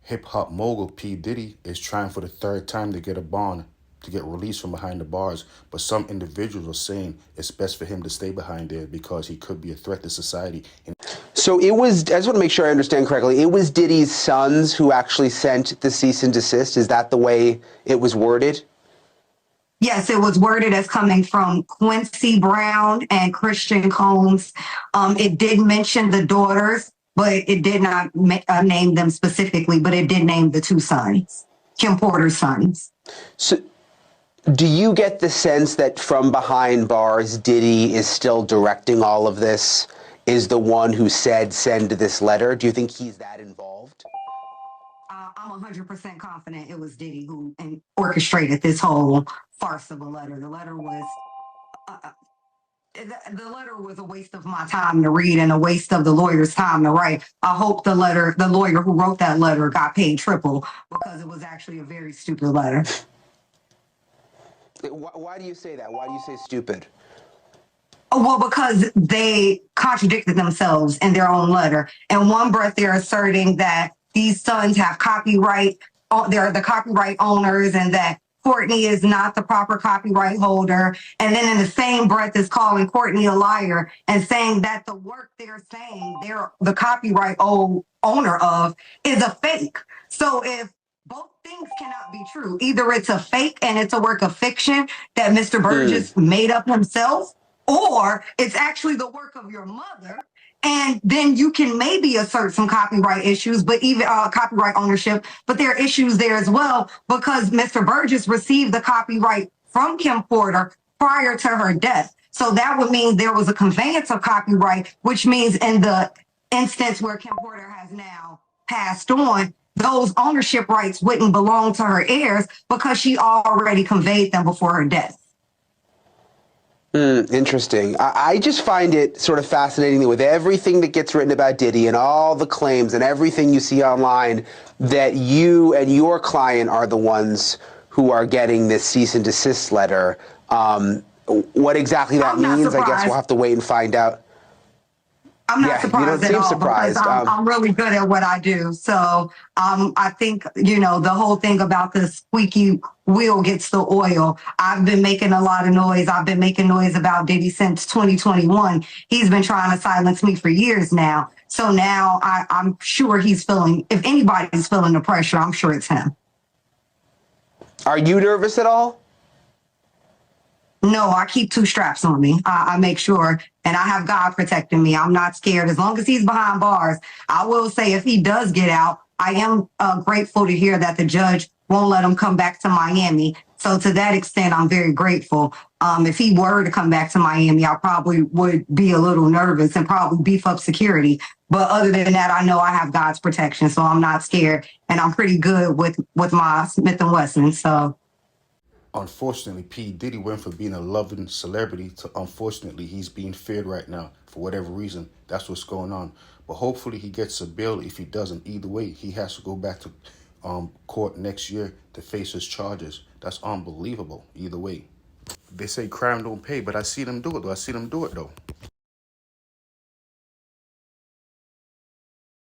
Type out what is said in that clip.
hip-hop mogul P. Diddy is trying for the third time to get a bond to get released from behind the bars, but some individuals are saying it's best for him to stay behind there because he could be a threat to society. So it was, I just want to make sure I understand correctly, it was Diddy's sons who actually sent the cease and desist? Is that the way it was worded? Yes, it was worded as coming from Quincy Brown and Christian Combs. It did mention the daughters, but it did not name them specifically, but it did name the two sons, Kim Porter's sons. So do you get the sense that from behind bars, Diddy is still directing all of this, is the one who said send this letter? Do you think he's that involved? I'm 100% confident it was Diddy who orchestrated this whole farce of a letter. The letter was a waste of my time to read and a waste of the lawyer's time to write. I hope the lawyer who wrote that letter got paid triple because it was actually a very stupid letter. Why do you say that? Why do you say stupid? Well, because they contradicted themselves in their own letter. In one breath, they're asserting that these sons have copyright, they're the copyright owners, and that Courtney is not the proper copyright holder. And then in the same breath is calling Courtney a liar and saying that the work they're saying they're the copyright owner of is a fake. So if both things cannot be true, either it's a fake and it's a work of fiction that Mr. Burgess made up himself, or it's actually the work of your mother, and then you can maybe assert some copyright issues, but even copyright ownership, but there are issues there as well because Mr. Burgess received the copyright from Kim Porter prior to her death. So that would mean there was a conveyance of copyright, which means in the instance where Kim Porter has now passed on, those ownership rights wouldn't belong to her heirs because she already conveyed them before her death. Interesting. I just find it sort of fascinating that with everything that gets written about Diddy and all the claims and everything you see online, that you and your client are the ones who are getting this cease and desist letter. What exactly that means, I guess we'll have to wait and find out. I'm not surprised at all surprised. because I'm really good at what I do. So I think, the whole thing about the squeaky wheel gets the oil. I've been making a lot of noise. I've been making noise about Diddy since 2021. He's been trying to silence me for years now. So now I'm sure he's feeling, if anybody's feeling the pressure, I'm sure it's him. Are you nervous at all? No, I keep two straps on me. I make sure, and I have God protecting me. I'm not scared as long as he's behind bars. I will say if he does get out, I am grateful to hear that the judge won't let him come back to Miami. So to that extent, I'm very grateful. If he were to come back to Miami, I probably would be a little nervous and probably beef up security. But other than that, I know I have God's protection, so I'm not scared. And I'm pretty good with my Smith & Wesson, so... Unfortunately, P. Diddy went from being a loving celebrity to, unfortunately, he's being feared right now for whatever reason. That's what's going on. But hopefully he gets a bail. If he doesn't, either way, he has to go back to court next year to face his charges. That's unbelievable, either way. They say crime don't pay, but I see them do it, though.